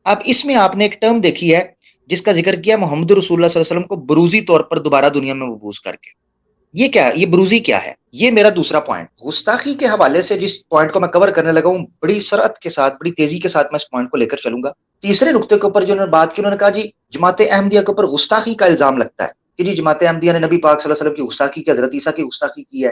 اب اس میں آپ نے ایک ٹرم دیکھی ہے جس کا ذکر کیا محمد رسول اللہ صلی اللہ علیہ وسلم کو بروزی طور پر دوبارہ دنیا میں مبعوث کر کے. یہ کیا ہے؟ یہ بروزی کیا ہے؟ یہ میرا دوسرا پوائنٹ. گستاخی کے حوالے سے جس پوائنٹ کو میں کور کرنے لگا ہوں بڑی سرعت کے ساتھ بڑی تیزی کے ساتھ میں اس پوائنٹ کو لے کر چلوں گا. تیسرے نقطے کے اوپر جو انہوں نے بات کی، انہوں نے کہا جی جماعت احمدیہ کے اوپر گستاخی کا الزام لگتا ہے کہ جی جماعت احمدیہ نے نبی پاک صلی اللہ علیہ وسلم کی گستاخی کی، حضرت عیسیٰ کی گستاخی کی ہے.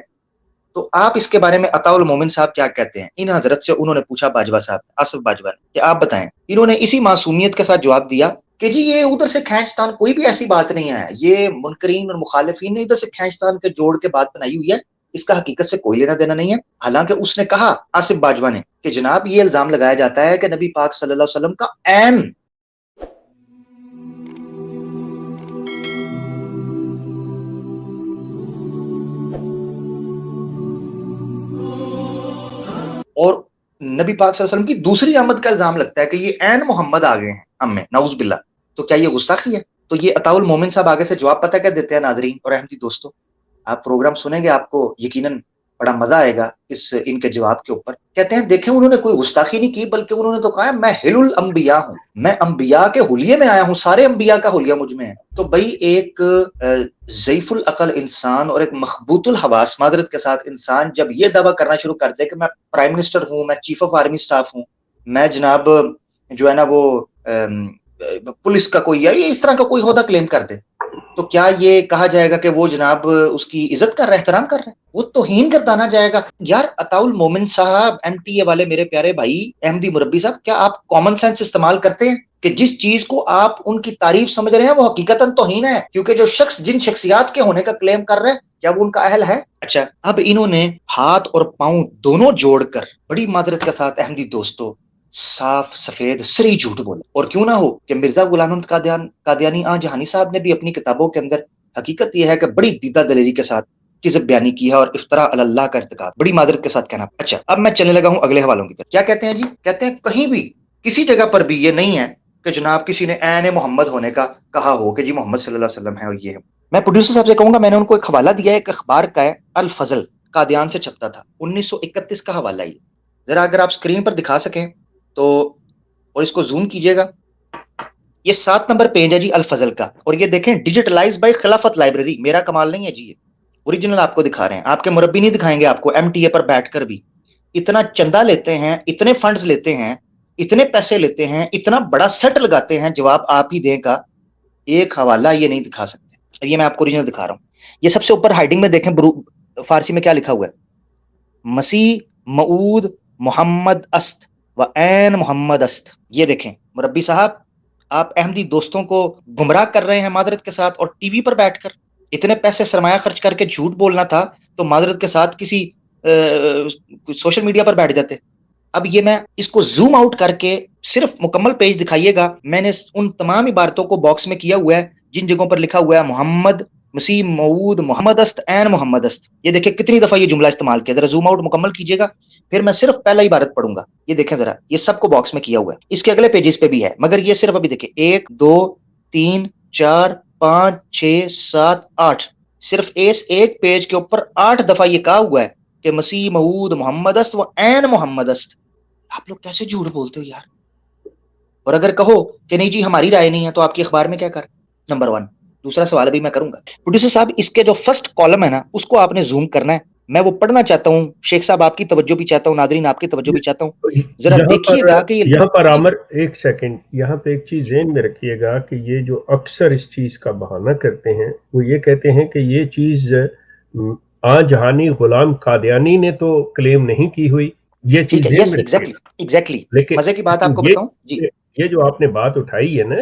تو آپ اس کے بارے میں عطاء المومن صاحب کیا کہتے ہیں؟ ان حضرت سے انہوں نے پوچھا، باجوہ صاحب، آصف باجوہ نے، کہ آپ بتائیں. انہوں نے اسی معصومیت کے ساتھ جواب دیا کہ جی یہ ادھر سے کھینچ تان کوئی بھی ایسی بات نہیں ہے، یہ منکرین اور مخالفین نے ادھر سے کھینچ تان کے جوڑ کے بات بنائی ہوئی ہے، اس کا حقیقت سے کوئی لینا دینا نہیں ہے. حالانکہ اس نے کہا، آصف باجوہ نے، کہ جناب یہ الزام لگایا جاتا ہے کہ نبی پاک صلی اللہ علیہ وسلم کا عین اور نبی پاک صلی اللہ علیہ وسلم کی دوسری آمد کا الزام لگتا ہے کہ یہ عین محمد آ گئے ہیں ہم میں، نعوذ باللہ. تو کیا یہ گستاخی ہے؟ تو یہ عطاء المومن صاحب آگے سے جواب پتہ کیا دیتے ہیں ناظرین اور احمدی دوستو؟ آپ پروگرام سنیں گے آپ کو یقیناً بڑا مزہ آئے گا ان کے جواب کے اوپر. کہتے ہیں دیکھیں انہوں نے کوئی گستاخی نہیں کی، بلکہ انہوں نے تو کہا میں حل الانبیاء ہوں، میں انبیاء کے حلیے میں آیا ہوں، سارے انبیاء کا حلیہ مجھ میں ہے. تو بھئی ایک ضعیف العقل انسان اور ایک مخبوط الحواس معذرت کے ساتھ انسان جب یہ دعویٰ کرنا شروع کر دے کہ میں پرائم منسٹر ہوں، میں چیف آف آرمی سٹاف ہوں، میں جناب جو ہے نا وہ پولیس کا کوئی ہے، یہ اس طرح کا کوئی عہدہ کلیم کر دے، تو کیا یہ کہا جائے گا کہ وہ جناب اس کی عزت کر رہا ہے، احترام کر رہا ہے؟ وہ توہین گردانا جائے گا. یار عطاء المومن صاحب، ایم ٹی اے والے میرے پیارے بھائی احمدی مربی صاحب، کیا آپ کامن سینس استعمال کرتے ہیں کہ جس چیز کو آپ ان کی تعریف سمجھ رہے ہیں وہ حقیقتاً توہین ہے؟ کیونکہ جو شخص جن شخصیات کے ہونے کا کلیم کر رہا ہے کیا وہ ان کا اہل ہے؟ اچھا، اب انہوں نے ہاتھ اور پاؤں دونوں جوڑ کر بڑی معذرت کے ساتھ احمدی دوستو صاف سفید سری جھوٹ بولا. اور کیوں نہ ہو کہ مرزا غلام احمد قادیانی آن جہانی صاحب نے بھی اپنی کتابوں کے اندر حقیقت یہ ہے کہ بڑی دیدہ دلیری کے ساتھ کذب بیانی کی ہے اور افتراء علی اللہ کا ارتکاب بڑی معذرت کے ساتھ کہنا. اچھا، اب میں چلنے لگا ہوں اگلے حوالوں کی طرف. کیا کہتے ہیں جی؟ کہتے ہیں کہیں بھی کسی جگہ پر بھی یہ نہیں ہے کہ جناب کسی نے عین محمد ہونے کا کہا ہو کہ جی محمد صلی اللہ علیہ وسلم ہے اور یہ ہے. میں پروڈیوسر صاحب سے کہوں گا، میں نے ان کو ایک حوالہ دیا ہے، ایک اخبار کا ہے، الفضل، قادیان سے چھپتا تھا، 1931 کا حوالہ. یہ ذرا اگر آپ اسکرین پر دکھا سکیں تو، اور اس کو زوم کیجئے گا، یہ 7 نمبر پیج ہے جی الفضل کا، اور یہ دیکھیں ڈیجیٹلائز بائی خلافت لائبریری. میرا کمال نہیں ہے جی، یہ اوریجنل آپ کو دکھا رہے ہیں. آپ کے مربی نہیں دکھائیں گے آپ کو ایم ٹی اے پر بیٹھ کر بھی. اتنا چندہ لیتے ہیں، اتنے فنڈز لیتے ہیں، اتنے پیسے لیتے ہیں، اتنا بڑا سیٹ لگاتے ہیں، جواب آپ ہی دیں کا ایک حوالہ یہ نہیں دکھا سکتے. اب یہ میں آپ کو اوریجنل دکھا رہا ہوں. یہ سب سے اوپر ہائیڈنگ میں دیکھیں، فارسی میں کیا لکھا ہوا ہے؟ مسیح موعود محمد است و عین محمد است. یہ دیکھیں مربی صاحب، آپ احمدی دوستوں کو گمراہ کر رہے ہیں معذرت کے ساتھ، اور ٹی وی پر بیٹھ کر اتنے پیسے سرمایہ خرچ کر کے جھوٹ بولنا تھا تو معذرت کے ساتھ کسی سوشل میڈیا پر بیٹھ جاتے. اب یہ میں اس کو زوم آؤٹ کر کے صرف مکمل پیج دکھائیے گا. میں نے ان تمام عبارتوں کو باکس میں کیا ہوا ہے جن جگہوں پر لکھا ہوا ہے محمد مسیح موعود محمد است عین محمد است. یہ دیکھیں کتنی دفعہ یہ جملہ استعمال کیا. ذرا زوم آؤٹ مکمل کیجیے گا، پھر میں صرف پہلا عبارت پڑھوں گا. یہ دیکھیں ذرا، یہ سب کو باکس میں کیا ہوا ہے، اس کے اگلے پیجز پہ بھی ہے، مگر یہ صرف ابھی دیکھیں 1 2 3 4 5 6 7 8، صرف اس ایک پیج کے اوپر 8 دفعہ یہ کہا ہوا ہے کہ مسیح موعود محمد است و عین محمد است. آپ لوگ کیسے جھوٹ بولتے ہو یار؟ اور اگر کہو کہ نہیں جی ہماری رائے نہیں ہے تو آپ کی اخبار میں کیا کر؟ نمبر 1. دوسرا سوال ابھی میں کروں گا. پروڈیوسر صاحب اس کے جو فرسٹ کالم ہے نا اس کو آپ نے زوم کرنا ہے. میں وہ پڑھنا چاہتا ہوں. شیخ صاحب آپ کی توجہ بھی چاہتا ہوں، ناظرین آپ کی توجہ بھی چاہتا ہوں. ذرا دیکھیے گا کہ یہاں پر عامر ایک سیکنڈ، یہاں پہ ایک چیز ذہن میں رکھیے گا کہ یہ جو اکثر اس چیز کا بہانہ کرتے ہیں وہ یہ کہتے ہیں کہ یہ چیز جہانی غلام قادیانی نے تو کلیم نہیں کی ہوئی. یہ چیز ایگزیکٹلی لیکن مزے کی بات آپ کو بتاؤں جی، یہ جو آپ نے بات اٹھائی ہے نا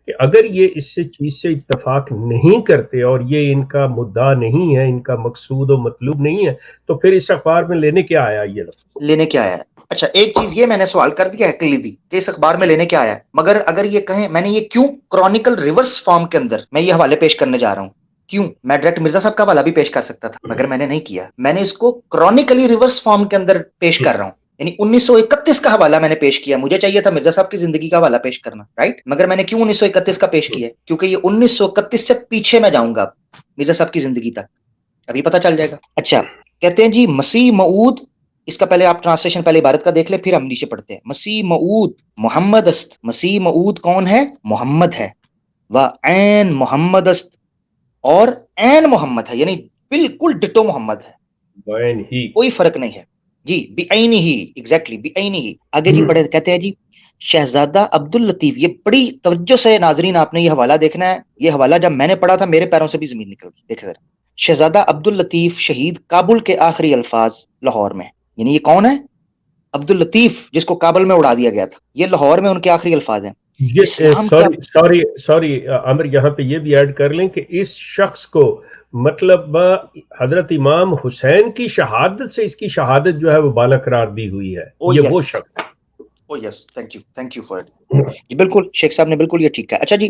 کہ اگر یہ اس سے چیز سے اتفاق نہیں کرتے اور یہ ان کا مدعا نہیں ہے، ان کا مقصود و مطلوب نہیں ہے، تو پھر اس اخبار میں لینے کیا آیا یہ لفظ؟ لینے کیا آیا ہے؟ اچھا ایک چیز یہ میں نے سوال کر دیا ہے کلیدی کہ اس اخبار میں لینے کیا آیا ہے، مگر اگر یہ کہیں میں نے یہ کیوں کرونیکل ریورس فارم کے اندر میں یہ حوالے پیش کرنے جا رہا ہوں، کیوں؟ میں ڈائریکٹ مرزا صاحب کا حوالہ بھی پیش کر سکتا تھا مگر میں نے نہیں کیا. میں نے اس کو کرونیکلی ریورس فارم کے اندر پیش کر رہا ہوں، یعنی 1931 کا حوالہ میں نے پیش کیا. مجھے چاہیے تھا مرزا صاحب کی زندگی کا حوالہ پیش کرنا، رائٹ، مگر میں نے کیوں 1931 کا پیش کیا ہے؟ کیونکہ یہ 1931 سے پیچھے میں جاؤں گا مرزا صاحب کی زندگی تک، ابھی پتہ چل جائے گا. اچھا کہتے ہیں جی مسیح موعود اس کا پہلے آپ ٹرانسلیشن پہلے عبارت کا دیکھ لیں، پھر ہم نیچے پڑھتے ہیں. مسیح موعود محمد است. مسیح موعود کون ہے؟ محمد ہے. و عین محمد است، اور عین محمد ہے، یعنی بالکل ڈٹو محمد ہے، بین ہی. کوئی فرق نہیں ہے جی. بعینہ ہی، ایگزیکٹلی بعینہ ہی. آگے جی پڑھے، کہتے ہیں جی شہزادہ عبد اللطیف. یہ بڑی توجہ سے ناظرین آپ نے یہ حوالہ دیکھنا ہے. یہ حوالہ جب میں نے پڑھا تھا میرے پیروں سے بھی زمین نکل گئی. دیکھیں ذرا، شہزادہ عبد اللطیف شہید کابل کے آخری الفاظ لاہور میں. یعنی یہ کون ہے؟ عبد اللطیف جس کو کابل میں اڑا دیا گیا تھا، یہ لاہور میں ان کے آخری الفاظ ہیں. اسلام کیا سوری عامر، یہاں پہ یہ بھی ایڈ کر لیں کہ اس شخص کو مطلب حضرت امام حسین کی شہادت سے اس کی شہادت جو ہے وہ بالا قرار دی ہوئی ہے. یہ وہ شخص ہے. او یس، تھینک یو فار اٹ. جی بالکل، شیخ صاحب نے بالکل یہ ٹھیک کہا. اچھا جی،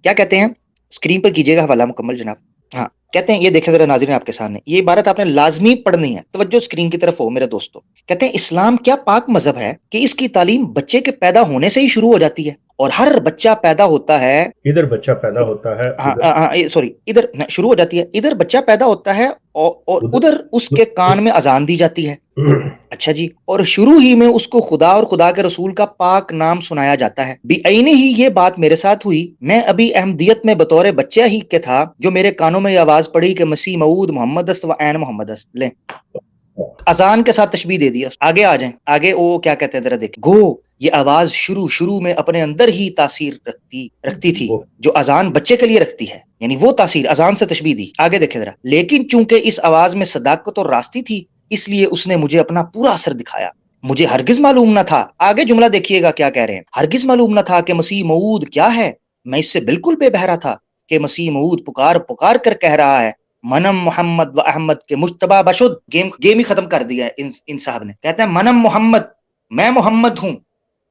کیا کہتے ہیں؟ اسکرین پر کیجیے گا حوالہ مکمل جناب. ہاں، کہتے ہیں، یہ دیکھیں ذرا ناظرین آپ کے سامنے، یہ عبارت آپ نے لازمی پڑھنی ہے. توجہ اسکرین کی طرف ہو میرے دوستو. کہتے ہیں اسلام کیا پاک مذہب ہے کہ اس کی تعلیم بچے کے پیدا ہونے سے ہی شروع ہو جاتی ہے، اور ہر بچہ پیدا ہوتا ہے. ادھر بچہ پیدا ہوتا ہے، سوری، ادھر شروع ہو جاتی ہے. ادھر بچہ پیدا ہوتا ہے اور ادھر اس کے کان میں اذان دی جاتی ہے. اچھا جی، اور شروع ہی میں اس کو خدا اور خدا کے رسول کا پاک نام سنایا جاتا ہے. بعینہ ہی یہ بات میرے ساتھ ہوئی. میں ابھی احمدیت میں بطور بچہ ہی کے تھا جو میرے کانوں میں یہ آواز پڑی کہ مسیح موعود محمد است و عین محمد است. لیں، اذان کے ساتھ تشبیہ دے دیا. آگے آ جائیں، آگے وہ کیا کہتے ہیں ذرا دیکھیں. گو یہ آواز شروع میں اپنے اندر ہی تاثیر رکھتی تھی جو اذان بچے کے لیے رکھتی ہے، یعنی وہ تاثیر اذان سے تشبیہ دی. آگے دیکھیں ذرا. لیکن چونکہ اس آواز میں صداقت اور راستی تھی، اس لیے اس نے مجھے اپنا پورا اثر دکھایا. مجھے ہرگز معلوم نہ تھا، آگے جملہ دیکھیے گا کیا کہہ رہے ہیں، ہرگز معلوم نہ تھا کہ مسیح موعود کیا ہے. میں اس سے بالکل بے بہرا تھا کہ مسیح موعود پکار کر کہہ رہا ہے منم محمد و احمد کے مجتبی بشد. گیم ہی ختم کر دیا ہے ان صاحب نے. کہتے ہیں منم محمد، میں محمد ہوں،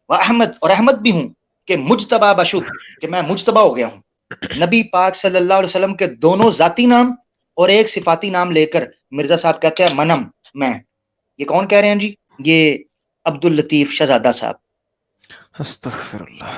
و احمد اور احمد بھی ہوں، کہ مجتبی بشد، کہ میں مجتبی ہو گیا ہوں. نبی پاک صلی اللہ علیہ وسلم کے دونوں ذاتی نام اور ایک صفاتی نام لے کر مرزا صاحب کہتے ہیں منم، میں. یہ کون کہہ رہے ہیں جی؟ یہ عبد اللطیف شہزادہ صاحب. استغفر اللہ.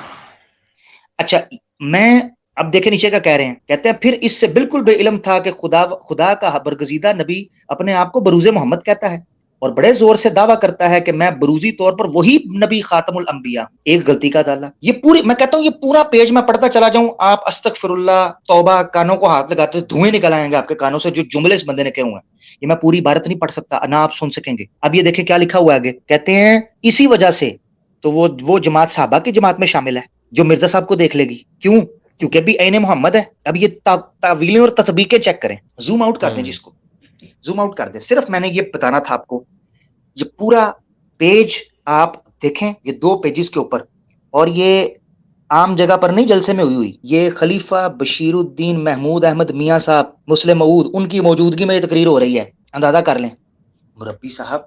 اچھا، میں اب دیکھیں نیچے کا کہہ رہے ہیں. کہتے ہیں پھر اس سے بالکل بے علم تھا کہ خدا کا برگزیدہ نبی اپنے آپ کو بروز محمد کہتا ہے اور بڑے زور سے دعویٰ کرتا ہے کہ میں بروزی طور پر وہی نبی خاتم الانبیاء. ایک غلطی کا ڈالا. یہ پوری، میں کہتا ہوں یہ پورا پیج میں پڑھتا چلا جاؤں، آپ استغفر اللہ توبہ، کانوں کو ہاتھ لگاتے دھوئیں نکل آئیں گے آپ کے کانوں سے جو جملے اس بندے نے کہے ہوئے ہیں. یہ میں پوری عبارت نہیں پڑھ سکتا، نہ آپ سن سکیں گے. اب یہ دیکھیں کیا لکھا ہوا ہے آگے. کہتے ہیں اسی وجہ سے تو وہ جماعت صحابہ کی جماعت میں شامل ہے جو مرزا صاحب کو دیکھ لے گی. کیوں؟ کیونکہ ابھی عین محمد ہے. اب یہ تعویلیں اور تطبیقیں چیک کریں. زوم آؤٹ کر دیں جس کو زوم آؤٹ کر دیں. صرف میں نے یہ بتانا تھا آپ کو، یہ پورا پیج آپ دیکھیں، یہ 2 پیجز کے اوپر، اور یہ عام جگہ پر نہیں جلسے میں ہوئی. یہ خلیفہ بشیر الدین محمود احمد میاں صاحب مسلم موعود، ان کی موجودگی میں یہ تقریر ہو رہی ہے. اندازہ کر لیں. مربی صاحب،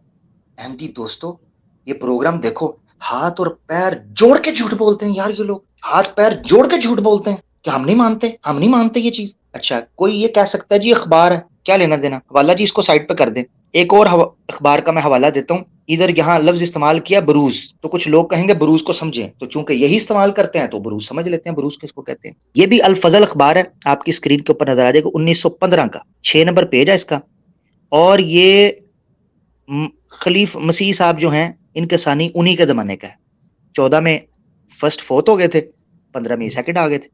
احمدی دوستو، یہ پروگرام دیکھو. ہاتھ اور پیر جوڑ کے جھوٹ بولتے ہیں یار یہ لوگ، ہاتھ پیر جوڑ کے جھوٹ بولتے ہیں کہ ہم نہیں مانتے یہ چیز. اچھا، کوئی یہ کہہ سکتا ہے جی اخبار ہے، کیا لینا دینا. حوالہ جی اس کو سائڈ پہ کر دیں. ایک اور اخبار کا میں حوالہ دیتا ہوں. ادھر یہاں لفظ استعمال کیا بروز، تو کچھ لوگ کہیں گے بروز کو سمجھیں، تو چونکہ یہی استعمال کرتے ہیں تو بروز سمجھ لیتے ہیں. بروز کس کو کہتے ہیں؟ یہ بھی الفضل اخبار ہے، آپ کی اسکرین کے اوپر نظر آ جائے گا. 1915 کا 6 نمبر پیج ہے اس کا. اور یہ خلیف مسیح صاحب جو ہیں ان کے ثانی انہی کے زمانے کا ہے. 14 میں فرسٹ فوت ہو گئے تھے، 15 میں سیکنڈ آ گئے تھے.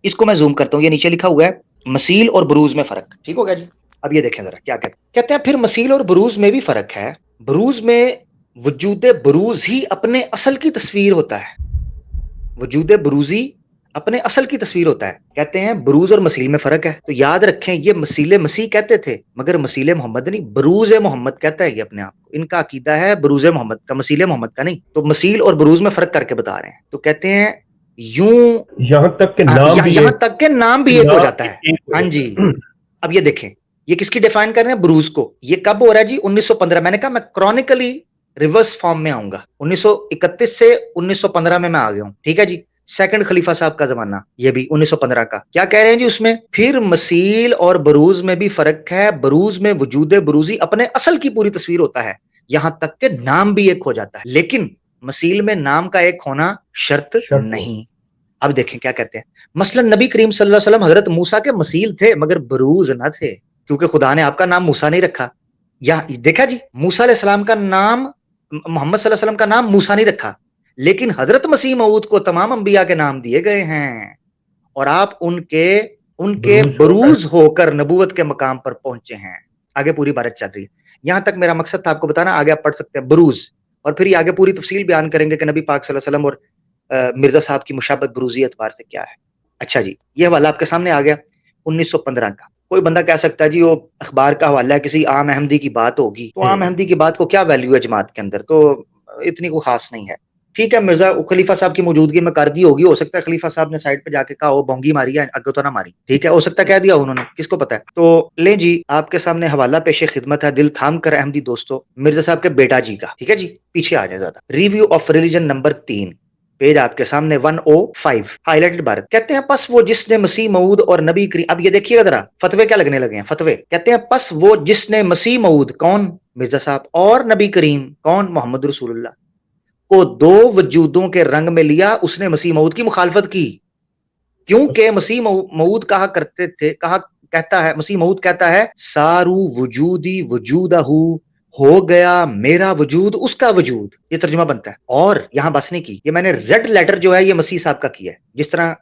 اس کو میں زوم کرتا ہوں. یہ نیچے لکھا ہوا ہے مسیل اور بروز میں فرق. ٹھیک ہو گیا جی. اب یہ دیکھیں ذرا کیا کہتے ہیں. پھر مسیل اور بروز میں بھی فرق ہے. بروز میں وجود بروز ہی اپنے اصل کی تصویر ہوتا ہے. وجود بروزی اپنے اصل کی تصویر ہوتا ہے. کہتے ہیں بروز اور مسیل میں فرق ہے. تو یاد رکھیں یہ مسیل مسیح کہتے تھے مگر مسیل محمد نہیں، بروز محمد کہتا ہے یہ اپنے آپ کو. ان کا عقیدہ ہے بروز محمد کا، مسیل محمد کا نہیں. تو مسیل اور بروز میں فرق کر کے بتا رہے ہیں. تو کہتے ہیں یوں یہاں تک کہ نام بھی ایک ہو جاتا ہے. ہاں جی. اب یہ دیکھیں یہ کس کی ڈیفائن کر رہے ہیں؟ بروز کو. یہ کب ہو رہا ہے جی؟ 1915. میں نے کہا میں کرونیکلی ریورس فارم میں آؤں گا. 1931 سے 1915 میں آ گیا ہوں. ٹھیک ہے جی. سیکنڈ خلیفہ صاحب کا زمانہ، یہ بھی 1915 کا. کیا کہہ رہے ہیں جی اس میں؟ پھر مسیل اور بروز میں بھی فرق ہے. بروز میں وجود بروزی اپنے اصل کی پوری تصویر ہوتا ہے، یہاں تک کہ نام بھی ایک ہو جاتا ہے. لیکن مسیل میں نام کا ایک ہونا شرط نہیں. اب دیکھیں کیا کہتے ہیں. مثلا نبی کریم صلی اللہ علیہ وسلم حضرت موسیٰ کے مسیل تھے مگر بروز نہ تھے، کیونکہ خدا نے آپ کا نام موسیٰ نہیں رکھا، دیکھا جی، موسیٰ علیہ السلام کا نام، محمد صلی اللہ علیہ وسلم کا نام موسیٰ نہیں رکھا، لیکن حضرت مسیح موعود کو تمام انبیاء کے نام دیے گئے ہیں، اور آپ ان کے بروز ہو کر نبوت کے مقام پر پہنچے ہیں۔ آگے پوری بارت چل رہی ہے، یہاں تک میرا مقصد تھا آپ کو بتانا، آگے آپ پڑھ سکتے ہیں بروز، اور پھر یہ آگے پوری تفصیل بیان کریں گے کہ نبی پاک صلی اللہ علیہ وسلم اور مرزا صاحب کی مشابہت بروزی اعتبار سے کیا ہے۔ اچھا جی، یہ حوالہ آپ کے سامنے آ گیا 1915 کا۔ کوئی بندہ کہہ سکتا ہے جی وہ اخبار کا حوالہ ہے، کسی عام احمدی کی بات ہوگی، تو عام احمدی کی بات کو کیا ویلیو ہے جماعت کے اندر، تو اتنی کوئی خاص نہیں ہے۔ ٹھیک ہے، مرزا خلیفہ صاحب کی موجودگی میں کر دی ہوگی، ہو سکتا ہے خلیفہ صاحب نے سائڈ پہ جا کے کہا وہ بونگی ماری ہے، اگو تو نہ ماری، ٹھیک ہے، ہو سکتا ہے کہہ دیا انہوں نے، کس کو پتا ہے۔ تو لیں جی، آپ کے سامنے حوالہ پیش خدمت ہے، دل تھام کر احمدی دوستو، مرزا صاحب کے بیٹا جی کا، ٹھیک ہے جی، پیچھے آ جائے زیادہ، review of religion number 3، page آپ کے سامنے 105، ہائی لائٹڈ بارت۔ کہتے ہیں پس وہ جس نے مسیح موعود اور نبی کریم، اب یہ دیکھیے گا ذرا فتوے کیا لگنے لگے ہیں، فتوے کہتے ہیں پس وہ جس نے مسیح موعود، کون؟ مرزا صاحب، اور نبی کریم، کون؟ محمد رسول اللہ، کو دو وجودوں کے رنگ میں لیا، اس نے مسیح موعود کی مخالفت کی، کیونکہ مسیح موعود کہتا ہے، مسیح موعود کہتا ہے سارو وجودی وجودہ، ہو گیا میرا وجود اس کا وجود، یہ ترجمہ بنتا ہے۔ اور یہاں بس نہیں کی، یہ میں نے ریڈ لیٹر جو ہے یہ مسیح صاحب کا کیا ہے، جس طرح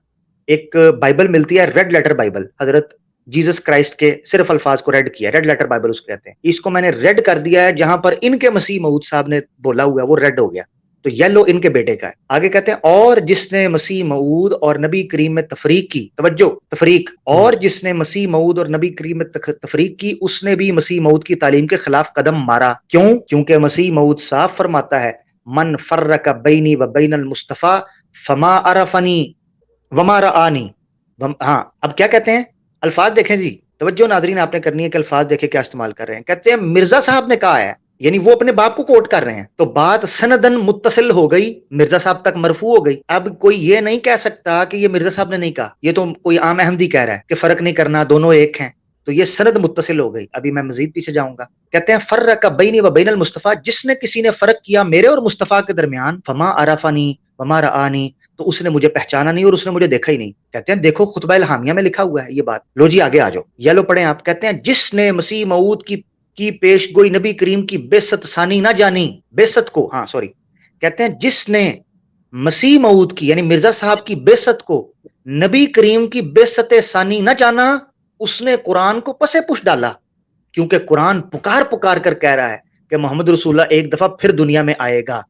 ایک بائبل ملتی ہے ریڈ لیٹر بائبل، حضرت جیسس کرائسٹ کے صرف الفاظ کو ریڈ کیا، ریڈ لیٹر بائبل اس کو کہتے ہیں، اس کو میں نے ریڈ کر دیا ہے، جہاں پر ان کے مسیح موعود صاحب نے بولا ہوا ہے وہ ریڈ ہو گیا، تو یلو ان کے بیٹے کا ہے۔ آگے کہتے ہیں اور جس نے مسیح موعود اور نبی کریم میں تفریق کی، توجہ تفریق، اور جس نے مسیح موعود اور نبی کریم میں تفریق کی، اس نے بھی مسیح موعود کی تعلیم کے خلاف قدم مارا۔ کیوں؟ کیونکہ مسیح موعود صاف فرماتا ہے من فرق بینی و بین المصطفیٰ فما عرفنی وما رآنی۔ ہاں، اب کیا کہتے ہیں، الفاظ دیکھیں جی، توجہ ناظرین آپ نے کرنی ہے کہ الفاظ دیکھیں کیا استعمال کر رہے ہیں۔ کہتے ہیں مرزا صاحب نے کہا ہے، یعنی وہ اپنے باپ کو کوٹ کر رہے ہیں، تو بات سندن متصل ہو گئی، مرزا صاحب تک مرفوع ہو گئی۔ اب کوئی یہ نہیں کہہ سکتا کہ یہ مرزا صاحب نے نہیں کہا، یہ تو کوئی عام احمدی کہہ رہا ہے کہ فرق نہیں کرنا، دونوں ایک ہیں، تو یہ سند متصل ہو گئی۔ ابھی میں مزید پیچھے جاؤں گا، کہتے ہیں فرق بینی و بین المصطفیٰ، جس نے کسی نے فرق کیا میرے اور مصطفیٰ کے درمیان، فما عرفنی وما رآنی، تو اس نے مجھے پہچانا نہیں اور اس نے مجھے دیکھا ہی نہیں۔ کہتے ہیں دیکھو خطبہ الہامیہ میں لکھا ہوا ہے یہ بات، لو جی آگے آ جاؤ، یہ لو پڑھیں آپ۔ کہتے ہیں جس نے مسیح موعود کی پیش گوئی نبی کریم کی بعثت ثانی نہ جانی، بعثت کو، ہاں سوری، کہتے ہیں جس نے مسیح موعود کی یعنی مرزا صاحب کی بعثت کو نبی کریم کی بعثت ثانی نہ جانا، اس نے قرآن کو پسے پش ڈالا، کیونکہ قرآن پکار پکار کر کہہ رہا ہے کہ محمد رسول اللہ ایک دفعہ پھر دنیا میں آئے گا۔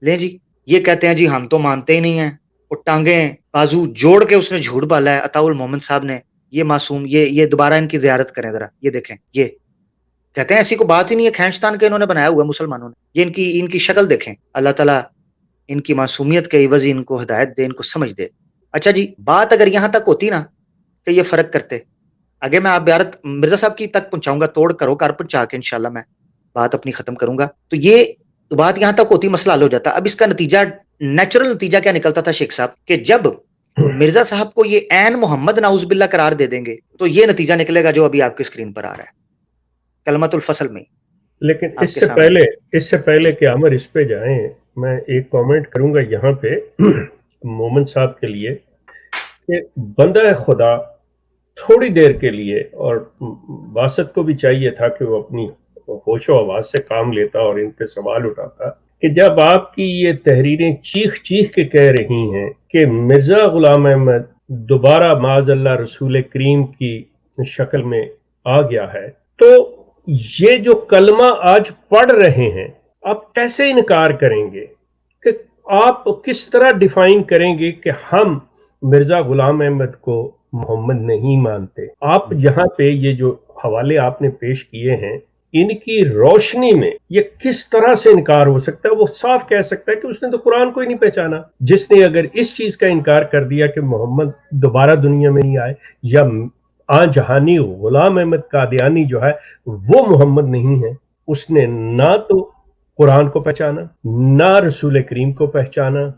لیں جی، یہ کہتے ہیں جی ہم تو مانتے ہی نہیں ہیں، وہ ٹانگیں بازو جوڑ کے اس نے جھوٹ بالا ہے عطاء المومن صاحب نے، یہ معصوم، یہ دوبارہ ان کی زیارت کریں ذرا، یہ دیکھیں، یہ کہتے ہیں ایسی کوئی بات ہی نہیں ہے، کھینچتان کے انہوں نے بنایا ہوا مسلمانوں نے، یہ ان کی شکل دیکھیں، اللہ تعالیٰ ان کی معصومیت کے عوض ان کو ہدایت دے، ان کو سمجھ دے۔ اچھا جی، بات اگر یہاں تک ہوتی نا کہ یہ فرق کرتے، آگے میں آپ بیارت مرزا صاحب کی تک پہنچاؤں گا، توڑ کرو کر پہنچا کے انشاءاللہ میں بات اپنی ختم کروں گا، تو یہ بات یہاں تک ہوتی مسئلہ حل ہو جاتا۔ اب اس کا نتیجہ، نیچرل نتیجہ کیا نکلتا تھا شیخ صاحب، کہ جب مرزا صاحب کو یہ عین محمد نعوذ باللہ قرار دے دیں گے تو یہ نتیجہ نکلے گا جو ابھی آپ کی اسکرین پر آ رہا ہے کلمت الفصل میں۔ لیکن اس سے پہلے کہ عمر اس پہ جائیں، میں ایک کامنٹ کروں گا یہاں پہ مومن صاحب کے لیے کہ بندہ خدا تھوڑی دیر کے لیے، اور باسط کو بھی چاہیے تھا کہ وہ اپنی ہوش و حواس سے کام لیتا اور ان پہ سوال اٹھاتا، کہ جب آپ کی یہ تحریریں چیخ چیخ کے کہہ رہی ہیں کہ مرزا غلام احمد دوبارہ معاذ اللہ رسول کریم کی شکل میں آ گیا ہے، تو یہ جو کلمہ آج پڑھ رہے ہیں آپ کیسے انکار کریں گے، کہ آپ کس طرح ڈیفائن کریں گے کہ ہم مرزا غلام احمد کو محمد نہیں مانتے؟ آپ یہاں پہ یہ جو حوالے آپ نے پیش کیے ہیں ان کی روشنی میں یہ کس طرح سے انکار ہو سکتا ہے؟ وہ صاف کہہ سکتا ہے کہ اس نے تو قرآن کو ہی نہیں پہچانا۔ جس نے اگر اس چیز کا انکار کر دیا کہ محمد دوبارہ دنیا میں نہیں آئے، یا جہانی غلام احمد قادیانی جو ہے وہ محمد نہیں ہے، اس نے نہ تو قرآن کو پہچانا، نہ رسول کریم کو پہچانا،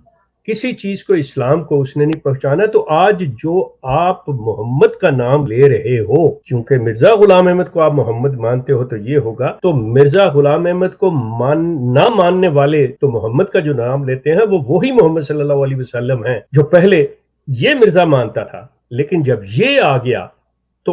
کسی چیز کو، اسلام کو اس نے نہیں پہچانا، تو آج جو آپ محمد کا نام لے رہے ہو، چونکہ مرزا غلام احمد کو آپ محمد مانتے ہو تو یہ ہوگا، تو مرزا غلام احمد کو نہ ماننے والے تو محمد کا جو نام لیتے ہیں وہ وہی محمد صلی اللہ علیہ وسلم ہیں جو پہلے یہ مرزا مانتا تھا، لیکن جب یہ آ گیا تو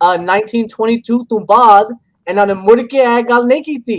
1922 ਤੋਂ ਬਾਅਦ ਇਹਨਾਂ ਨੇ ਮੁੜ ਕੇ ਇਹ ਗੱਲ ਨਹੀਂ ਕੀਤੀ।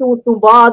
ਤੋਂ ਬਾਅਦ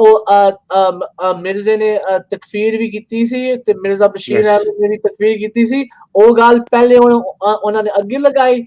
ਉਹ ਮਿਰਜ਼ੇ ਨੇ ਤਕਫੀਰ ਵੀ ਕੀਤੀ ਸੀ ਤੇ ਮਿਰਜ਼ਾ ਬਸ਼ੀਰ ਅਹਿਮਦ ਨੇ ਵੀ ਤਕਫੀਰ ਕੀਤੀ ਸੀ, ਉਹ ਗੱਲ ਪਹਿਲੇ ਉਹਨਾਂ ਨੇ ਅੱਗੇ ਲਗਾਈ,